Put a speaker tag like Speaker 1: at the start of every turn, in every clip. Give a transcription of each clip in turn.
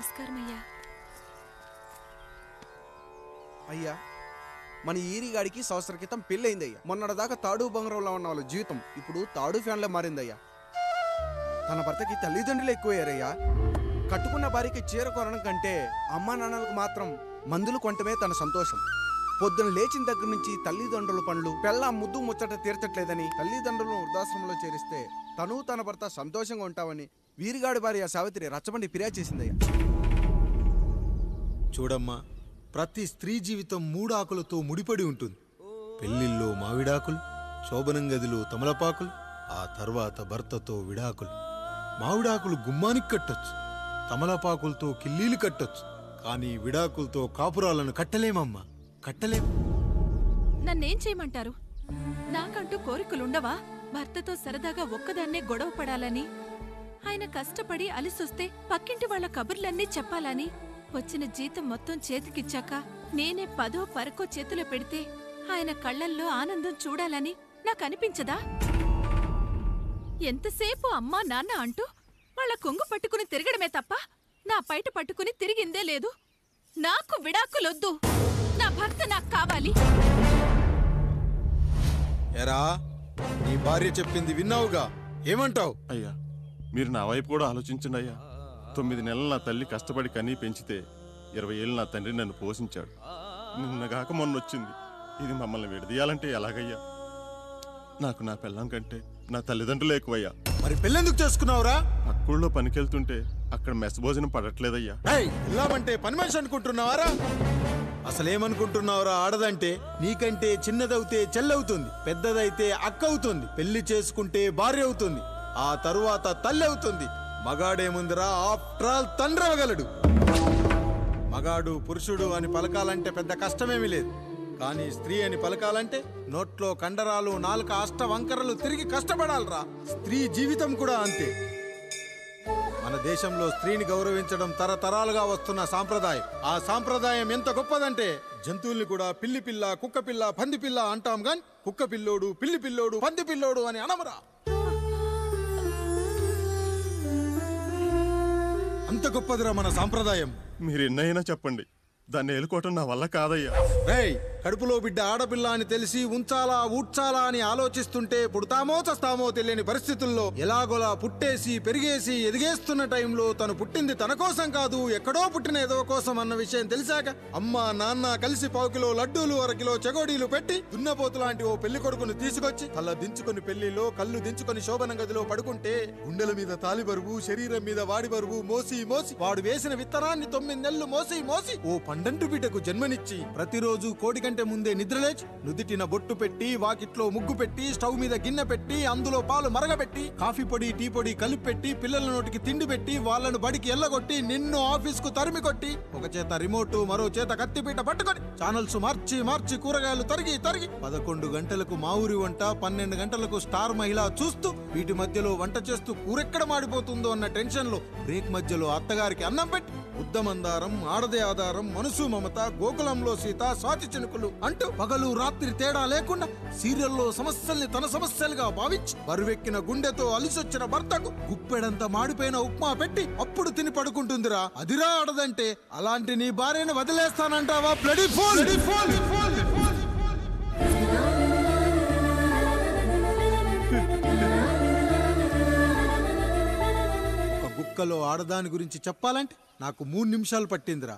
Speaker 1: నమస్కారం అయ్యా.
Speaker 2: అయ్యా, మన ఈరిగాడికి సంవత్సరం క్రితం పెళ్ళయిందయ్యా. మొన్నటిదాకా తాడు బంగారంలో ఉన్న వాళ్ళ జీవితం ఇప్పుడు తాడు ఫ్యాన్లో మారిందయ్యా. తన భర్తకి తల్లిదండ్రులు ఎక్కువయ్యారయ్యా. కట్టుకున్న భార్యకి చీర కొనడం కంటే అమ్మా నాన్నలకు మాత్రం మందులు కొనటమే తన సంతోషం. పొద్దున లేచిన దగ్గర నుంచి తల్లిదండ్రుల పనులు పెళ్ళ ముద్దు ముచ్చట తీర్చట్లేదని తల్లిదండ్రులను వృద్ధాశ్రమంలో చేరిస్తే తను తన భర్త సంతోషంగా ఉంటామని వీరిగాడి భార్య సావిత్రి రచ్చబండి ఫిర్యాదు చేసిందయ్యా.
Speaker 3: చూడమ్మా, ప్రతి స్త్రీ జీవితం 3 ఆకులతో ముడిపడి ఉంటుంది. పెళ్లిల్లో మావిడాకులు, శోభనం గదిలో తమలపాకులు, ఆ తర్వాత భర్తతో విడాకులు. మావిడాకులు గుమ్మానికి కట్టొచ్చు, తమలపాకులతో కిల్లీలు కట్టొచ్చు, కానీ విడాకులతో కాపురాలను కట్టలేమమ్మా, కట్టలేం.
Speaker 1: నన్నేం చేయమంటారు? నాకంటూ కోరికలుండవా? భర్తతో సరదాగా ఒక్కదాన్నే గొడవ పడాలని, ఆయన కష్టపడి అలిసొస్తే పక్కింటి వాళ్ల కబుర్లన్నీ చెప్పాలని, వచ్చిన జీతం మొత్తం చేతికిచ్చాక నేనే 10ో 12కో చేతిలో పెడితే ఆయన కళ్లల్లో ఆనందం చూడాలని నాకనిపించదా? ఎంతసేపు అమ్మా నాన్న అంటూ వాళ్ల కొంగు పట్టుకుని తిరగడమే తప్ప నా పైట పట్టుకుని తిరిగిందే లేదు. నాకు విడాకులొద్దు, నా భర్త నాకు కావాలి.
Speaker 3: ఎరా, నీ భార్య చెప్పింది విన్నావుగా, ఏమంటావు?
Speaker 4: అయ్యా, మీరు నా వైపు కూడా ఆలోచించండి అయ్యా. 9 నెలలు నా తల్లి కష్టపడి కనీ పెంచితే 20 ఏళ్ళు నా తండ్రి నన్ను పోషించాడు. నిన్నగాక మొన్నొచ్చింది. ఇది మమ్మల్ని విడదీయాలంటే ఎలాగయ్యా? నాకు నా పిల్లం కంటే నా తల్లిదండ్రులు ఎక్కువయ్యా.
Speaker 3: మరి పెళ్ళెందుకు చేసుకున్నావురా?
Speaker 4: పక్కూళ్ళో పనికెళ్తుంటే అక్కడ మెస్ భోజనం పడట్లేదయ్యా.
Speaker 3: ఇల్లామంటే పని మనిషి అనుకుంటున్నావారా? అసలేమనుకుంటున్నావురా? ఆడదంటే నీకంటే చిన్నదవుతే చెల్లవుతుంది, పెద్దదైతే అక్క అవుతుంది, పెళ్లి చేసుకుంటే భార్య అవుతుంది, ఆ తరువాత తల్లి అవుతుంది. మగాడేముందిరా, ఆఫ్టర్ ఆల్ తండ్రి అవ్వగలడు. మగాడు పురుషుడు అని పలకాలంటే పెద్ద కష్టమేమీ లేదు. కానీ స్త్రీ అని పలకాలంటే నోట్లో కండరాలు, నాలుక అష్టవంకరలు తిరిగి కష్టపడాలరా. స్త్రీ జీవితం కూడా అంతే. మన దేశంలో స్త్రీని గౌరవించడం తరతరాలుగా వస్తున్న సాంప్రదాయం. ఆ సాంప్రదాయం ఎంత గొప్పదంటే జంతువుల్ని కూడా పిల్లి పిల్ల, కుక్క పిల్ల, పంది పిల్ల అంటాం గాని కుక్క పిల్లోడు, పిల్లి పిల్లోడు, పంది పిల్లోడు అని అనమరా. అంత గొప్పదిరా మన సాంప్రదాయం.
Speaker 4: మీరు ఎన్నైనా చెప్పండి, దాన్ని ఏలుకోవటం నా వల్ల కాదయ్యా.
Speaker 3: రేయ్, కడుపులో బిడ్డ ఆడపిల్ల అని తెలిసి ఉంచాలా ఊడ్చాలా అని ఆలోచిస్తుంటే పుడతామో చస్తామో తెలియని పరిస్థితుల్లో ఎలాగోలా పుట్టేసి పెరిగేసి ఎదిగేస్తున్న టైంలో తను పుట్టింది తన కోసం కాదు, ఎక్కడో పుట్టిన ఏదో కోసం అన్న విషయం తెలిసాక అమ్మ నాన్న కలిసి 1 కిలో లడ్డూలు, 1 కిలో చెగోడీలు పెట్టి దున్నపోతు లాంటి ఓ పెళ్లి కొడుకును తీసుకొచ్చి తల దించుకొని పెళ్లిలో కళ్ళు దించుకొని శోభన గదిలో పడుకుంటే గుండెల మీద తాలి బరువు, శరీరం మీద వాడి బరువు మోసి మోసి వాడు వేసిన విత్తనాన్ని 9 నెలలు మోసి మోసి ఓ పండంటు బిడ్డకు జన్మనిచ్చి ప్రతిరోజు కోడి కంటే ముందే నిద్రలేచి నుదిటిన బొట్టు పెట్టి, వాకిట్లో ముగ్గు పెట్టి, స్టవ్ మీద గిన్నె పెట్టి, అందులో పాలు మరగబెట్టి, కాఫీ పొడి టీ పొడి కలిపి పెట్టి, పిల్లల నోటికి తిండి పెట్టి, వాళ్లను బడికి ఎల్లగొట్టి, నిన్ను ఆఫీస్ కు తరిమి కొట్టి, ఒక చేత రిమోట్ మరో చేత కత్తిపీట పట్టుకొని ఛానల్స్ మార్చి మార్చి కూరగాయలు తరిగి తరిగి 11 గంటలకు మా ఊరి వంట, 12 గంటలకు స్టార్ మహిళ చూస్తూ వీటి మధ్యలో వంట చేస్తూ కూరెక్కడ మాడిపోతుందో అన్న టెన్షన్ లో బ్రేక్ మధ్యలో అత్తగారికి అన్నం పెట్టి ఉద్దమందారం, ఆడదే ఆధారం, మనసు మమత, గోకులంలో సీత, స్వాతి చినుకులు అంటూ పగలు రాత్రి తేడా లేకుండా సీరియల్లో సమస్యల్ని తన సమస్యలుగా భావించి బరువెక్కిన గుండెతో అలిసొచ్చిన భర్తకు గుప్పెడంత మాడిపోయిన ఉప్మా పెట్టి అప్పుడు తిని పడుకుంటుందిరా. అదిరా ఆడదంటే. అలాంటి నీ భార్యను వదిలేస్తానంటావా? Bloody fool! ఒక గుక్కలో ఆడదాని గురించి చెప్పాలంటే నాకు 3 నిమిషాలు పట్టిందిరా.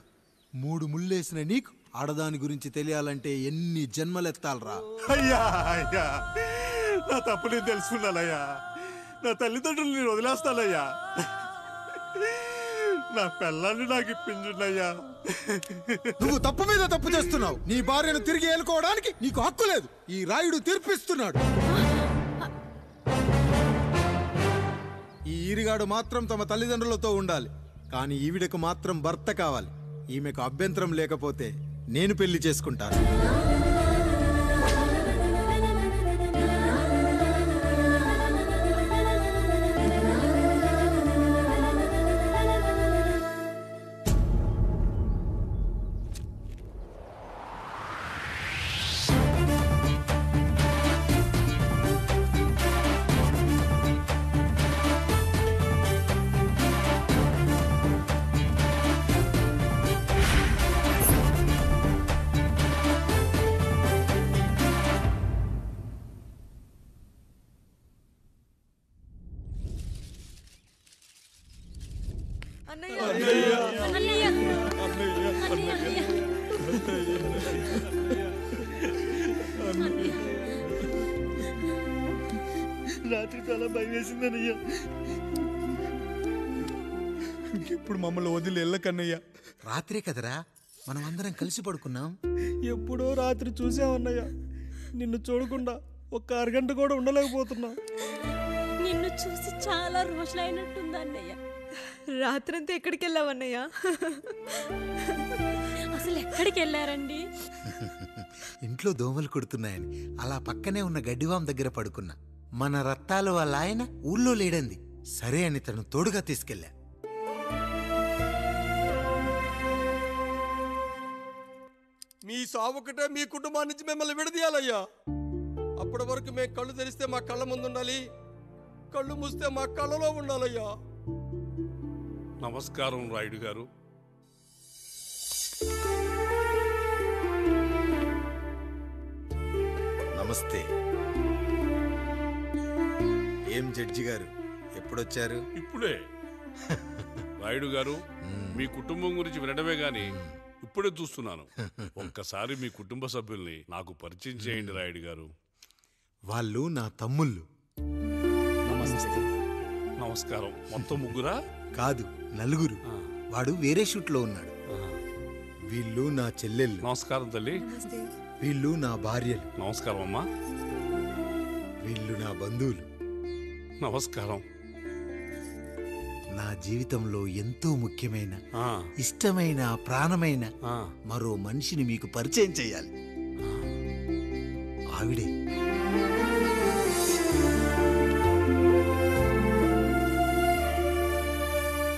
Speaker 3: 3 ముళ్ళేసిన నీకు ఆడదాని గురించి తెలియాలంటే ఎన్ని జన్మలెత్తాలరా.
Speaker 4: అయ్యా అయ్యా, నా తప్పు నేను తెలుసుకున్నానయ్యా. నా తల్లిదండ్రులు నేను వదిలేస్తానయ్యా. నా పిల్లల్ని నాకు ఇప్పించున్నాయ్యా.
Speaker 3: నువ్వు తప్పు మీద తప్పు చేస్తున్నావు. నీ భార్యను తిరిగి ఏలుకోవడానికి నీకు హక్కు లేదు. ఈ రాయుడు తీర్పిస్తున్నాడు. ఈ ఈరిగాడు మాత్రం తమ తల్లిదండ్రులతో ఉండాలి, కానీ ఈవిడకు మాత్రం భర్త కావాలి. ఈమెకు అభ్యంతరం లేకపోతే నేను పెళ్లి చేసుకుంటాను.
Speaker 5: రాత్రి చాలా భయం వేసిందనయ్యా.
Speaker 3: ఇప్పుడు మమ్మల్ని వదిలి వెళ్ళకన్నయ్యా. రాత్రే కదరా మనం అందరం కలిసి పడుకున్నాం.
Speaker 5: ఎప్పుడో రాత్రి చూసామన్నయ్యా, నిన్ను చూడకుండా ఒక్క అరగంట కూడా ఉండలేకపోతున్నా.
Speaker 6: నిన్ను చూసి చాలా రోజులైనట్టుంది అన్నయ్య.
Speaker 7: రాత్రంతా ఎక్కడికి వెళ్ళావన్నయ్యా?
Speaker 6: అసలు ఎక్కడికి వెళ్ళారండి?
Speaker 8: ఇంట్లో దోమలు కుడుతున్నాయని అలా పక్కనే ఉన్న గడ్డివాం దగ్గర పడుకున్నా. మన రత్తాలు వాళ్ళ ఆయన ఊళ్ళో లేడంది. సరే అని తను తోడుగా తీసుకెళ్ళా.
Speaker 9: మీ సావుకటే మీ కుటుంబం నుంచి మిమ్మల్ని విడదీయాలయ్యా. అప్పటి వరకు మేము కళ్ళు తెరిస్తే మా కళ్ళ ముందు ఉండాలి, కళ్ళు మూస్తే మా కళ్ళలో ఉండాలయ్యా.
Speaker 10: నమస్కారం రాయుడు గారు.
Speaker 8: నమస్తే. ఏం జడ్జి గారు ఎప్పుడొచ్చారు?
Speaker 10: ఇప్పుడే. రాయుడు గారు, మీ కుటుంబం గురించి వినడమే గాని ఇప్పుడే చూస్తున్నాను. ఒక్కసారి మీ కుటుంబ సభ్యుల్ని నాకు పరిచయం చేయండి రాయుడు గారు.
Speaker 8: వాళ్ళు నా తమ్ముళ్ళు.
Speaker 10: నమస్కారం. మొత్తం ముగ్గురా?
Speaker 8: కాదు, నలుగురు. వాడు వేరే షూట్లో ఉన్నాడు. వీళ్ళు నా చెల్లెళ్ళు.
Speaker 10: నమస్కారం తల్లి.
Speaker 8: వీళ్ళు నా భార్యలు.
Speaker 10: నమస్కారం అమ్మా.
Speaker 8: వీళ్ళు నా బంధువులు.
Speaker 10: నమస్కారం.
Speaker 8: నా జీవితంలో ఎంతో ముఖ్యమైన, ఇష్టమైన, ప్రాణమైన మరో మనిషిని మీకు పరిచయం చేయాలి. ఆవిడే.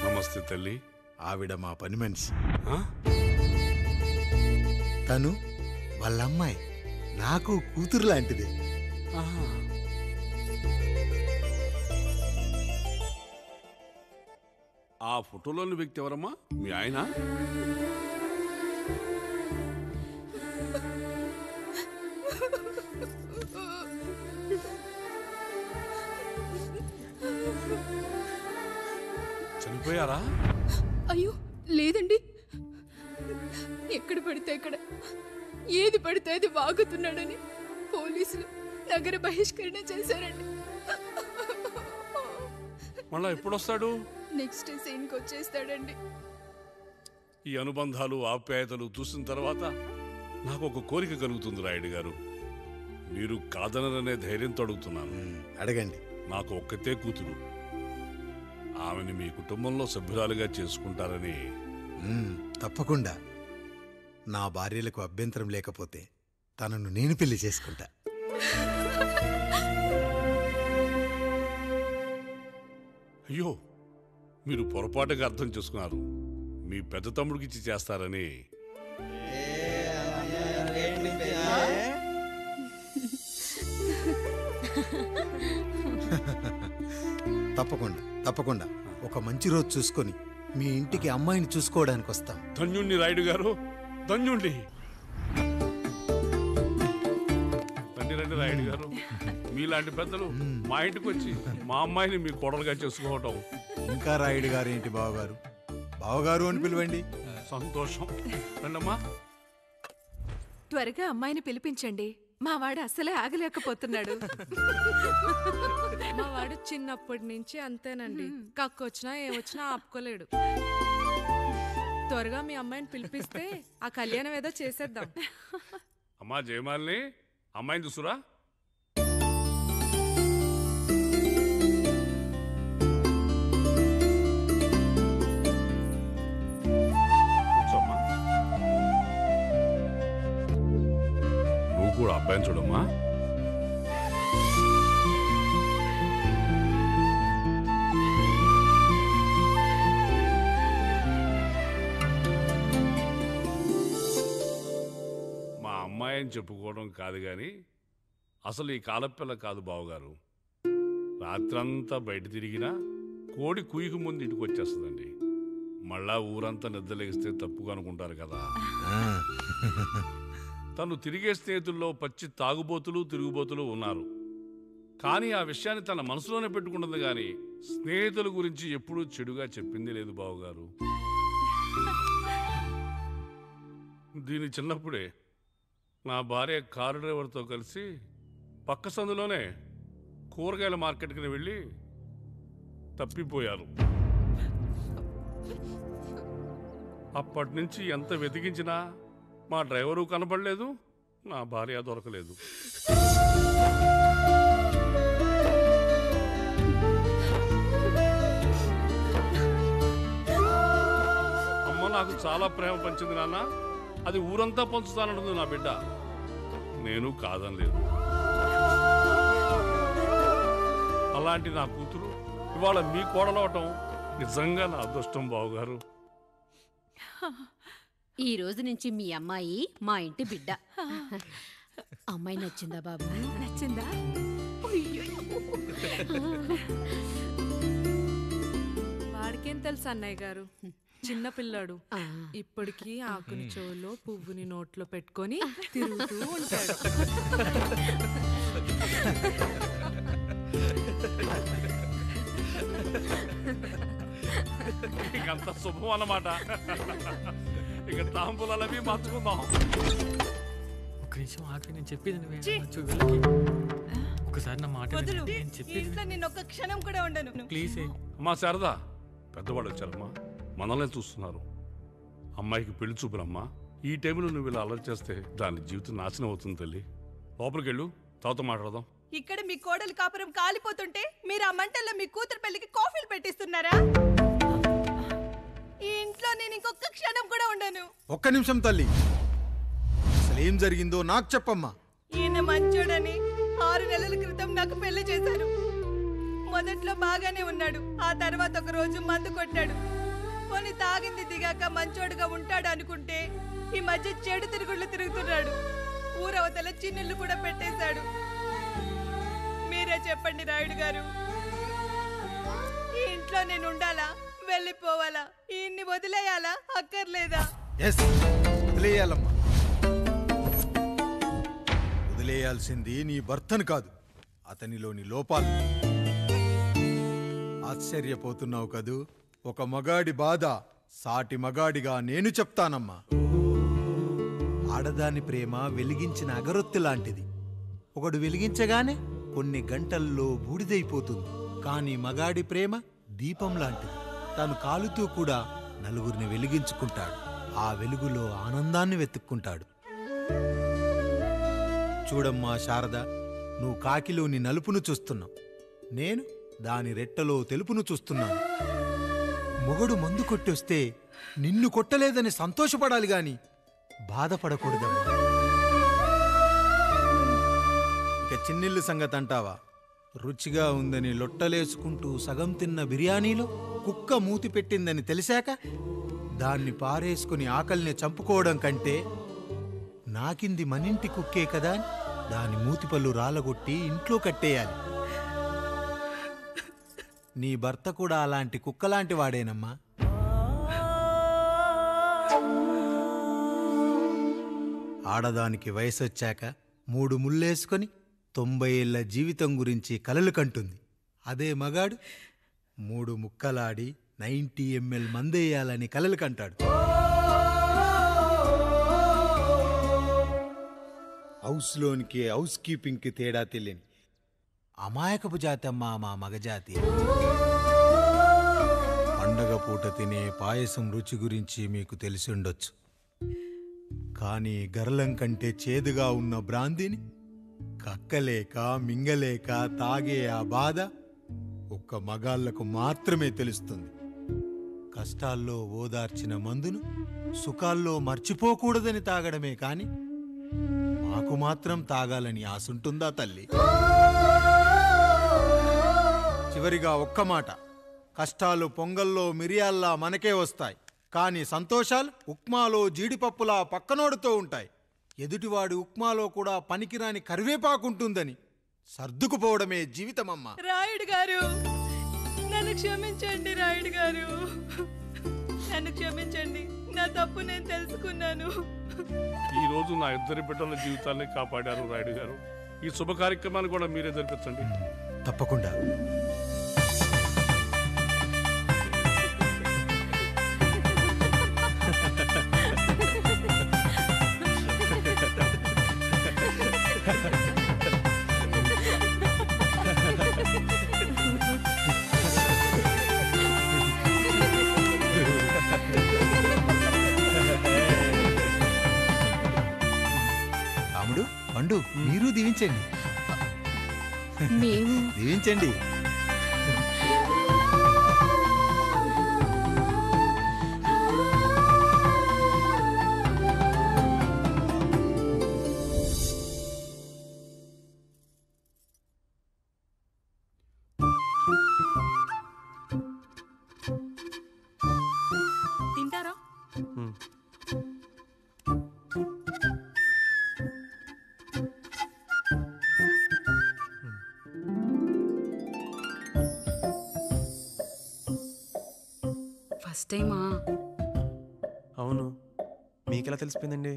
Speaker 10: నమస్తే తల్లి.
Speaker 8: ఆవిడ మా పని మనిషి. తను వాళ్ళ అమ్మాయి. నాకు కూతురు లాంటిదే.
Speaker 10: ఆ ఫోటోలోని వ్యక్తి ఎవరమ్మా? మీ ఆయన? చనిపోయారా?
Speaker 11: అయ్యో లేదండి. ఎక్కడ పడితే అక్కడ, ఏది పడితే అది వాగుతున్నాడని పోలీసులు నగర బహిష్కరణ చేశారండి.
Speaker 10: మళ్ళా ఎప్పుడు వస్తాడు?
Speaker 11: నెక్స్ట్ సీన్కి వచ్చేస్తాడండి.
Speaker 10: ఈ అనుబంధాలు, ఆప్యాయతలు చూసిన తర్వాత నాకు ఒక కోరిక కలుగుతుంది రాయుడు గారు. మీరు కాదనరనే ధైర్యంతో అడుగుతున్నాను.
Speaker 8: అడగండి.
Speaker 10: నాకు ఒక్కతే కూతురు. ఆమెని మీ కుటుంబంలో సభ్యురాలుగా చేసుకుంటారని.
Speaker 8: తప్పకుండా. నా భార్యలకు అభ్యంతరం లేకపోతే తనను నేను పెళ్లి చేసుకుంటా.
Speaker 10: అయ్యో, మీరు పొరపాటుగా అర్థం చేసుకున్నారు. మీ పెద్ద తమ్ముడికి ఇచ్చి చేస్తారని.
Speaker 8: తప్పకుండా తప్పకుండా ఒక మంచి రోజు చూసుకొని మీ ఇంటికి అమ్మాయిని చూసుకోవడానికి వస్తాం.
Speaker 10: ధన్యుణ్ణి రాయుడు గారు, ధన్యుణ్ణి. రండి రండి రాయుడు గారు. మీలాంటి పెద్దలు మా ఇంటికి వచ్చి మా అమ్మాయిని మీ కోడలుగా చేసుకోవటం.
Speaker 3: ఇంకా రాయుడు గారు ఏంటి బావగారు? బావగారు అని పిలవండి.
Speaker 10: సంతోషం. రండమ్మా.
Speaker 1: త్వరగా అమ్మాయిని పిలిపించండి. మా వాడు అసలే ఆగలేకపోతున్నాడు.
Speaker 7: మా వాడు చిన్నప్పటి నుంచి అంతేనండి. కక్కొచ్చినా ఏమొచ్చినా ఆపుకోలేడు. త్వరగా మీ అమ్మాయిని పిలిపిస్తే ఆ కళ్యాణం ఏదో చేసేద్దాం.
Speaker 10: అమ్మా జయమాలిని, అమ్మాయిని చూసురా. కూర్చోమ్మా. నువ్వు కూడా అబ్బాయిని చూడమ్మా. అమ్మాయిని చెప్పుకోవడం కాదు కానీ అసలు ఈ కాలపిల్ల కాదు బావగారు. రాత్రంతా బయట తిరిగినా కోడి కుయ్యకు ముందు ఇంటికి వచ్చేస్తుందండి. మళ్ళా ఊరంతా నిద్రలేగిస్తే తప్పుగా అనుకుంటారు కదా. తను తిరిగే స్నేహితుల్లో పచ్చి తాగుబోతులు, తిరుగుబోతులు ఉన్నారు. కానీ ఆ విషయాన్ని తన మనసులోనే పెట్టుకుంటుంది. కానీ స్నేహితుల గురించి ఎప్పుడూ చెడుగా చెప్పింది లేదు బావగారు. దీని చిన్నప్పుడే నా భార్య కారు డ్రైవర్తో కలిసి పక్క సందులోనే కూరగాయల మార్కెట్కి వెళ్ళి తప్పిపోయారు. అప్పటి నుంచి ఎంత వెతికించినా మా డ్రైవరు కనపడలేదు, నా భార్య దొరకలేదు. అమ్మ నాకు చాలా ప్రేమ పంచింది నాన్న, అది ఊరంతా పంచుతానంటుంది నా బిడ్డ. నేను కాదనలేదు. అలాంటి నా కూతురు ఇవాళ మీ కోడలవటం నిజంగా నా అదృష్టం బావగారు.
Speaker 12: ఈ రోజు నుంచి మీ అమ్మాయి మా ఇంటి బిడ్డ. అమ్మాయి నచ్చిందా బాబు?
Speaker 1: నచ్చిందా?
Speaker 7: వాడికేం తెలుసు అన్నయ్య గారు, చిన్న పిల్లాడు. ఇప్పటికీ ఆకుని చెవులో పువ్వుని నోట్లో పెట్టుకొని తిరుగుతూ ఉంటాడు.
Speaker 10: ఇకంత శుభం అన్నమాట. ఇక తాంబూలవి మార్చుకుందాం.
Speaker 13: ఒక నిమిషం ఆఖరి నేను చెప్పేది ఒకసారి నా మాట
Speaker 14: నేను ఒక్క క్షణం కూడా ఉండను.
Speaker 13: ప్లీజ్
Speaker 10: అమ్మా శారదా, పెద్దవాళ్ళు వచ్చారమ్మా, మనల్ని చూస్తున్నారు. అమ్మాయికి పెళ్లి చూపురమ్మా. ఈ టైంలో నువ్వు ఇలా అలర్ట్ చేస్తే దాని జీవితం నాశనం అవుతుంది తల్లి. లోపలికి వెళ్ళు, తర్వాత మాట్లాడదాం.
Speaker 14: ఇక్కడ మీ కోడలు కాపురం కాలిపోతుంటే మీరు ఆ మంటల్లో మీ కూతురు పెళ్లికి కాఫీలు పెట్టిస్తున్నారా? ఈ ఇంట్లో నేను ఇంకొక క్షణం కూడా ఉండను.
Speaker 3: ఒక్క నిమిషం తల్లి, అసలేం జరిగిందో నాకు చెప్పమ్మా.
Speaker 14: ఈయన మంచోడని 6 నెలల క్రితం నాకు పెళ్లి చేశారు. మొదట్లో బాగానే ఉన్నాడు, ఆ తర్వాత ఒక రోజు మందు కొట్టాడు. పోనీ తాగింది దిగాక మంచోడుగా ఉంటాడు అనుకుంటే ఈ మధ్య చెడు తిరుగుళ్ళు తిరుగుతున్నాడు. ఊరవతల చిన్నుళ్ళు కూడా పెట్టేశాడు. మీరే చెప్పండి రాయుడు గారు, ఈ ఇంట్లో నేను ఉండాలా, వెళ్ళిపోవాలా, ఈయన్ని వదిలేయాలా, అక్కర్లేదా?
Speaker 3: వదిలేయాలమ్మా. వదిలేయాల్సింది నీ భర్తను కాదు, అతనిలోని లోపాలు. ఆశ్చర్యపోతున్నావు కదూ? ఒక మగాడి బాధ సాటి మగాడిగా నేను చెప్తానమ్మా. ఆడదాని ప్రేమ వెలిగించిన అగరొత్తి లాంటిది. ఒకడు వెలిగించగానే కొన్ని గంటల్లో బూడిదైపోతుంది. కానీ మగాడి ప్రేమ దీపం లాంటిది. తను కాలుతూ కూడా నలుగురిని వెలిగించుకుంటాడు. ఆ వెలుగులో ఆనందాన్ని వెతుక్కుంటాడు. చూడమ్మా శారద, నువ్వు కాకిలోని నలుపును చూస్తున్నావు, నేను దాని రెట్టలో తెలుపును చూస్తున్నాను. మొగడు మందు కొట్టొస్తే నిన్ను కొట్టలేదని సంతోషపడాలి గాని బాధపడకూడదమ్మా. ఇక చిన్నిల్లు సంగతి అంటావా? రుచిగా ఉందని లొట్టలేసుకుంటూ సగం తిన్న బిర్యానీలో కుక్క మూతి పెట్టిందని తెలిసాక దాన్ని పారేసుకుని ఆకలిని చంపుకోవడం కంటే నాకింది మనింటి కుక్కే కదా అని దాని మూతిపళ్ళు రాలగొట్టి ఇంట్లో కట్టేయాలి. నీ భర్త కూడా అలాంటి కుక్కలాంటి వాడేనమ్మా. ఆడదానికి వయసొచ్చాక 3 ముళ్ళేసుకొని 90 ఏళ్ల జీవితం గురించి కలలు కంటుంది. అదే మగాడు 3 ముక్కలాడి 90 ml మందేయాలని కలలు కంటాడు. హౌస్లోనికి హౌస్ కీపింగ్కి తేడా తెలియని అమాయకపు జాతి అమ్మా మా మగజాతి. పండగ పూట తినే పాయసం రుచి గురించి మీకు తెలిసి ఉండొచ్చు. కానీ గరళం కంటే చేదుగా ఉన్న బ్రాందీని కక్కలేక మింగలేక తాగే ఆ బాధ ఒక్క మగాళ్లకు మాత్రమే తెలుస్తుంది. కష్టాల్లో ఓదార్చిన మందును సుఖాల్లో మర్చిపోకూడదని తాగడమే కాని మాకు మాత్రం తాగాలని ఆశుంటుందా తల్లి? చివరిగా ఒక్క మాట, కష్టాలు పొంగల్లో మిరియాల్లా మనకే వస్తాయి, కానీ సంతోషాలు ఉప్మాలో జీడిపప్పులా పక్కనోడుతూ ఉంటాయి. ఎదుటివాడి ఉప్మాలో కూడా పనికిరాని కరివేపాకుంటుందని సర్దుకుపోవడమే జీవితమమ్మా.
Speaker 14: రాయుడు గారు, నన్ను క్షమించండి. రాయుడు గారు, నన్ను క్షమించండి. నా తప్పు నేను తెలుసుకున్నాను.
Speaker 10: ఈ రోజు నా 2 బిడ్డల జీవితాన్ని కాపాడారు రాయుడు గారు. ఈ శుభ కార్యక్రమాన్ని కూడా మీరే జరిపించండి.
Speaker 3: తప్పకుండా.
Speaker 8: పండు మీరు దీవించండి.
Speaker 12: మేము
Speaker 8: దీవించండి.
Speaker 7: తింటారా?
Speaker 15: ఫస్ట్ టైమా?
Speaker 16: అవును, మీకెలా తెలిసిపోయిందండి?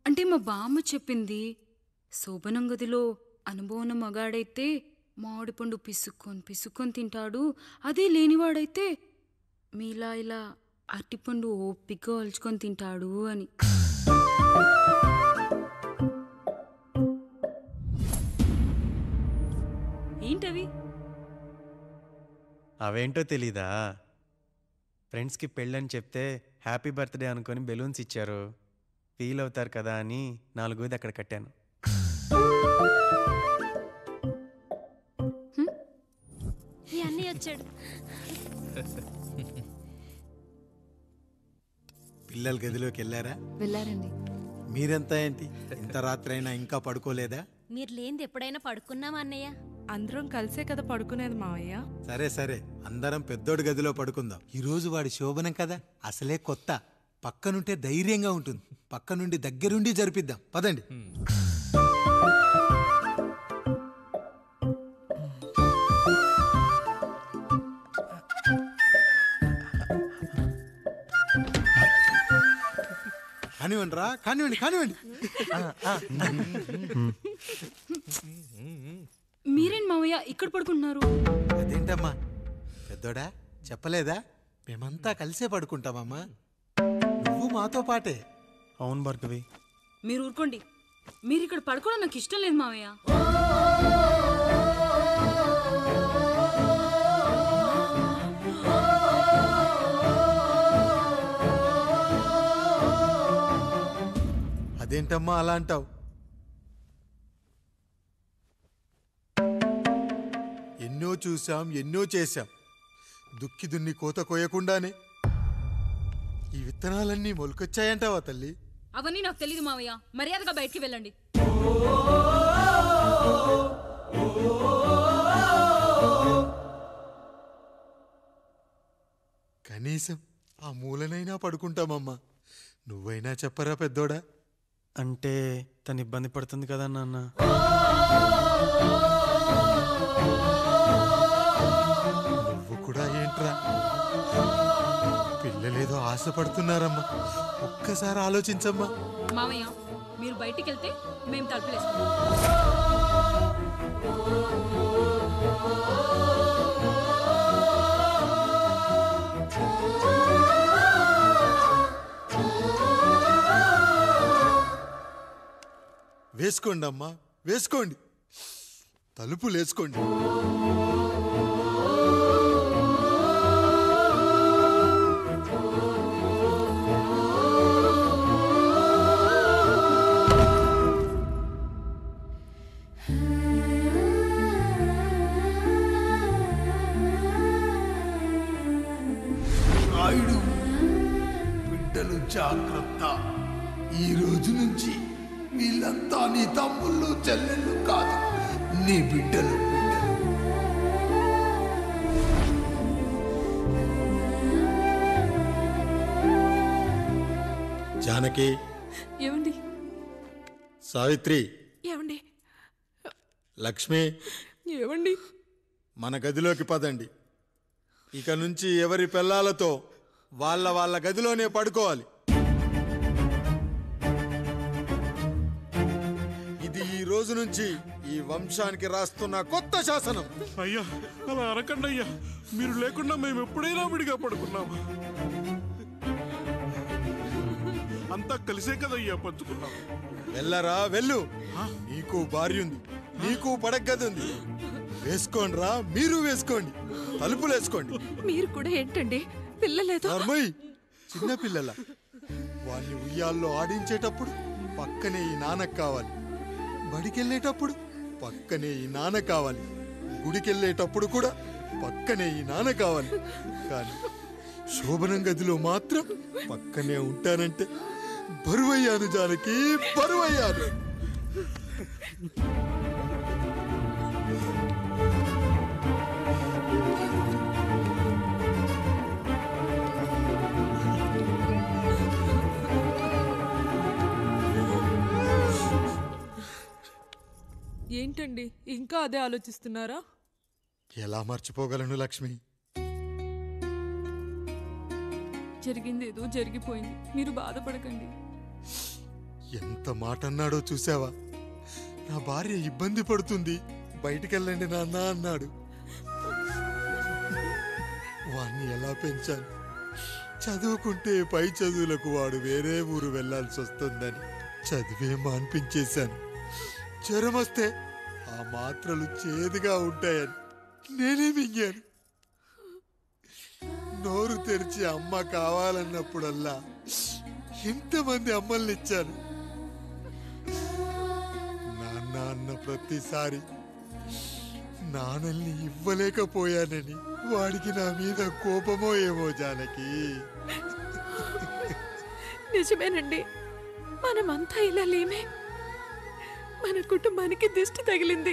Speaker 15: అంటే మా బామ్మ చెప్పింది. శోభనం గదిలో అనుభవం మగాడైతే మామిడిపండు పిసుక్కొని తింటాడు, అదే లేనివాడైతే మీలా ఇలా అరటిపండు ఓపిగ్గా ఒలుచుకొని తింటాడు అని. ఏంటవి?
Speaker 16: అవేంటో తెలీదా? ఫ్రెండ్స్కి పెళ్ళని చెప్తే హ్యాపీ బర్త్డే అనుకొని బెలూన్స్ ఇచ్చారు, ఫీల్ అవుతారు కదా అని 4 అక్కడ కట్టాను.
Speaker 6: ఈ అన్నయ్య వచ్చాడు.
Speaker 8: పిల్లల గదిలోకి వెళ్ళారా?
Speaker 6: వెళ్ళారండి.
Speaker 8: మీరెంత ఏంటి ఇంత రాత్రి అయినా ఇంకా పడుకోలేదా?
Speaker 6: మీరు లేనిది ఎప్పుడైనా పడుకున్నామా అన్నయ్య?
Speaker 7: అందరం కలిసే కదా పడుకునేది మావయ్య.
Speaker 8: సరే సరే, అందరం పెద్దోడి గదిలో పడుకుందాం. ఈ రోజు వాడి శోభనం కదా, అసలే కొత్త. పక్కనుంటే ధైర్యంగా ఉంటుంది. పక్క నుండి దగ్గరుండి జరిపిద్దాం. పదండి. కానివ్వండి రా, కానివ్వండి కానివ్వండి.
Speaker 15: మీరేంటి మావయ్య ఇక్కడ పడుకుంటున్నారు?
Speaker 8: అదేంటమ్మా పెద్దోడా, చెప్పలేదా? మేమంతా కలిసే పడుకుంటామమ్మా. నువ్వు మాతో పాటే.
Speaker 16: అవును భార్గవి.
Speaker 15: మీరు ఊరుకోండి. మీరు ఇక్కడ పడుకోవడం నాకు ఇష్టం లేదు మావయ్య.
Speaker 8: అదేంటమ్మా అలా అంటావు? ఎన్నో చూసాం, ఎన్నో చేశాం. దుక్కి దున్ని కోత కోయకుండానే ఈ విత్తనాలన్నీ మొలకొచ్చాయంటావా తల్లి?
Speaker 15: అవన్నీ నాకు తెలీదు మావయ్య. మర్యాదగా బయటికి వెళ్ళండి.
Speaker 8: కనీసం ఆ మూలనైనా పడుకుంటామమ్మా. నువ్వైనా చెప్పరా పెద్దోడా?
Speaker 16: అంటే తను ఇబ్బంది పడుతుంది కదా నాన్న.
Speaker 8: నువ్వు కూడా ఏంట్రా? పిల్లలేదో ఆశపడుతున్నారమ్మా. ఒక్కసారి ఆలోచించమ్మా.
Speaker 15: మావయ్య మీరు బయటికి వెళ్తే మేము తలుపులేస్తాం.
Speaker 8: వేసుకోండి అమ్మా, వేసుకోండి. తలుపులు వేసుకోండి.
Speaker 17: రాయుడు, బిడ్డలు జాగ్రత్త. ఈ రోజు నుంచి వీళ్ళంతా నీ తమ్ముళ్ళు చెల్లెళ్ళు కాదు, నీ బిడ్డలు.
Speaker 8: జానకి,
Speaker 1: ఏమండి?
Speaker 8: సావిత్రి,
Speaker 1: ఏమండి?
Speaker 8: లక్ష్మి,
Speaker 1: ఏమండి?
Speaker 8: మన గదిలోకి పదండి. ఇక నుంచి ఎవరి పిల్లలతో వాళ్ళ గదిలోనే పడుకోవాలి. ఇది ఈ రోజు నుంచి ఈ వంశానికి రాస్తున్న కొత్త శాసనం.
Speaker 4: అయ్యా అలా అరకండి అయ్యా. మీరు లేకుండా మేము ఎప్పుడైనా విడిగా పడుకున్నామా? అంతా కలిసే కదయ్యా పంచుకున్నాం.
Speaker 8: వెళ్ళరా వెళ్ళు. నీకు భార్య ఉంది, నీకు పడగది ఉంది. వేసుకోండి రా, మీరు వేసుకోండి. తలుపులు వేసుకోండి.
Speaker 1: మీరు కూడా ఏంటండి పిల్లలేదు?
Speaker 8: చిన్న పిల్లల వాళ్ళని ఉయ్యాల్లో ఆడించేటప్పుడు పక్కనే ఈ నాన్నకు కావాలి.
Speaker 3: బడికెళ్ళేటప్పుడు పక్కనే ఈ నాన్న కావాలి, గుడికెళ్ళేటప్పుడు కూడా పక్కనే ఈ నాన్న కావాలి. కానీ శోభనం గదిలో మాత్రం పక్కనే ఉంటానంటే బరువయ్యాను జానకి, బరువయ్యాను.
Speaker 7: ఏంటండి ఇంకా అదే ఆలోచిస్తున్నారా?
Speaker 3: ఎలా మర్చిపోగలను లక్ష్మి?
Speaker 11: జరిగింది ఏదో జరిగిపోయింది, మీరు బాధపడకండి.
Speaker 3: ఎంత మాట అన్నాడో చూసావా? నా భార్య ఇబ్బంది పడుతుంది, బయటికెళ్ళండి నాన్న అన్నాడు. వాణ్ణి ఎలా పెంచాను? చదువుకుంటే పై చదువులకు వాడు వేరే ఊరు వెళ్లాల్సి వస్తుందని చదివే మాన్పించేశాను. జ్వరం వస్తే ఆ మాత్రలు చేదుగా ఉంటాయని నేనే మింగాను. నోరు తెరిచి అమ్మ కావాలన్నప్పుడల్లా ఎంతమంది అమ్మల్ని ఇచ్చాను. నాన్న అన్న ప్రతిసారి నాన్నల్ని ఇవ్వలేకపోయానని వాడికి నా మీద కోపమో ఏమో జానకి.
Speaker 1: నిజమేనండి, మనమంతా ఇలా లేమే. మన కుటుంబానికి దిష్టి తగిలింది.